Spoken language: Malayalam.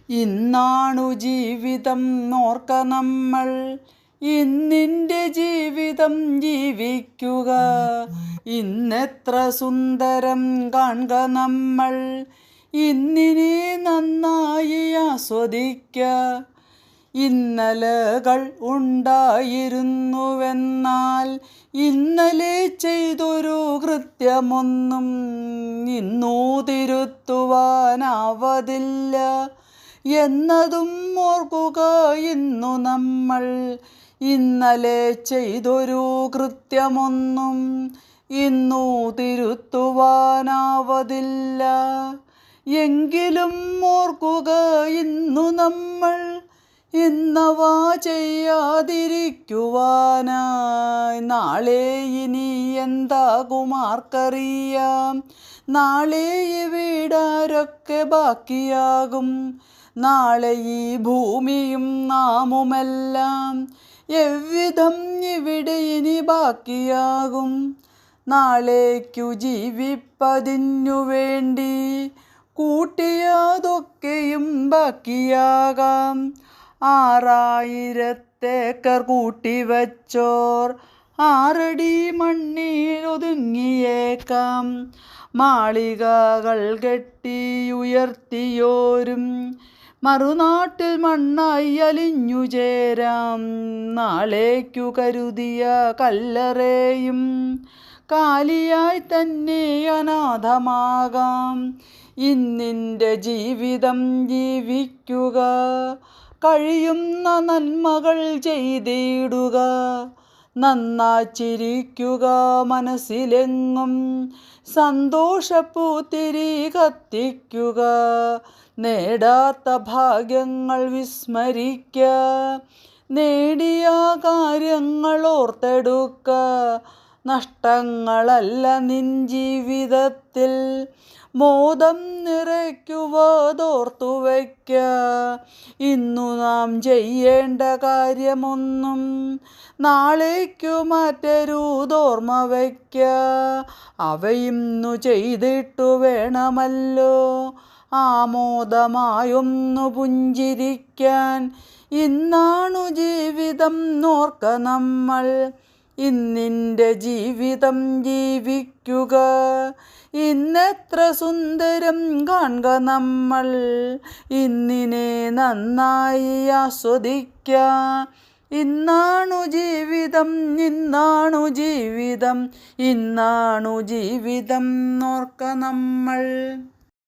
ഇന്നാണു ജീവിതം ഓർക്ക നമ്മൾ, ഇന്നിൻ്റെ ജീവിതം ജീവിക്കുക. ഇന്നെത്ര സുന്ദരം കാൺക നമ്മൾ, ഇന്നിനെ നന്നായി ആസ്വദിക്ക. ഇന്നലകൾ ഉണ്ടായിരുന്നുവെന്നാൽ ഇന്നലെ ചെയ്തൊരു കൃത്യമൊന്നും ഇന്നു തിരുത്തുവാനാവതില്ല എന്നതും ഓർക്കുക. ഇന്നു നമ്മൾ ഇന്നലെ ചെയ്തൊരു കൃത്യമൊന്നും ഇന്നു തിരുത്തുവാനാവതില്ല. എങ്കിലും ഓർക്കുക, ഇന്നു നമ്മൾ ഇന്നവ ചെയ്യാതിരിക്കുവാനായി. നാളെ ഇനി എന്താകുമാർക്കറിയാം, നാളെ ഇവിടാരൊക്കെ ബാക്കിയാകും. നാളെ ഈ ഭൂമിയും നാമുമെല്ലാം എவ்விധം ഇവിടെ ഇനി ബാക്കിയാകും. നാളേക്കു ജീവിപ്പതിനു വേണ്ടി കൂട്ടിയതൊക്കെയും ബാക്കിയാകാം. 6000 ഏക്കർ കൂട്ടിവച്ചോർ 6 അടി മണ്ണിൽ ഒതുങ്ങിയേക്കാം. മാളികകൾ കെട്ടി ഉയർത്തിയോരും മറുനാട്ടിൽ മണ്ണായി അലിഞ്ഞു ചേരാം. നാളേക്കു കരുതിയ കല്ലറയും കാലിയായി തന്നെ അനാഥമാകാം. ഇന്നിൻ്റെ ജീവിതം ജീവിക്കുക, കഴിയുന്ന നന്മകൾ ചെയ്തിടുക. നന്നാച്ചിരിക്കുക, മനസ്സിലെങ്ങും സന്തോഷപ്പൂത്തിരി കത്തിക്കുക. നേടാത്ത ഭാഗ്യങ്ങൾ വിസ്മരിക്ക, നേടിയ കാര്യങ്ങൾ ഓർത്തെടുക്ക. നഷ്ടങ്ങളല്ല നിൻ ജീവിതത്തിൽ മോദം നിറയ്ക്കുവതോർത്തു വയ്ക്ക. ഇന്നു നാം ചെയ്യേണ്ട കാര്യമൊന്നും നാളേക്കു മാറ്റരുതോർമ്മ വയ്ക്ക. അവയിന്നു ചെയ്തിട്ടു വേണമല്ലോ ആമോദമായൊന്നു പുഞ്ചിരിക്കാൻ. ഇന്നാണു ജീവിതം ഓർക്ക നമ്മൾ, ഇന്നിൻ്റെ ജീവിതം ജീവിക്കുക. ഇന്നെത്ര സുന്ദരം കാൺക നമ്മൾ, ഇന്നിനെ നന്നായി ആസ്വദിക്ക. ഇന്നാണു ജീവിതം, ഇന്നാണു ജീവിതം, ഇന്നാണു ജീവിതം ഓർക്ക നമ്മൾ.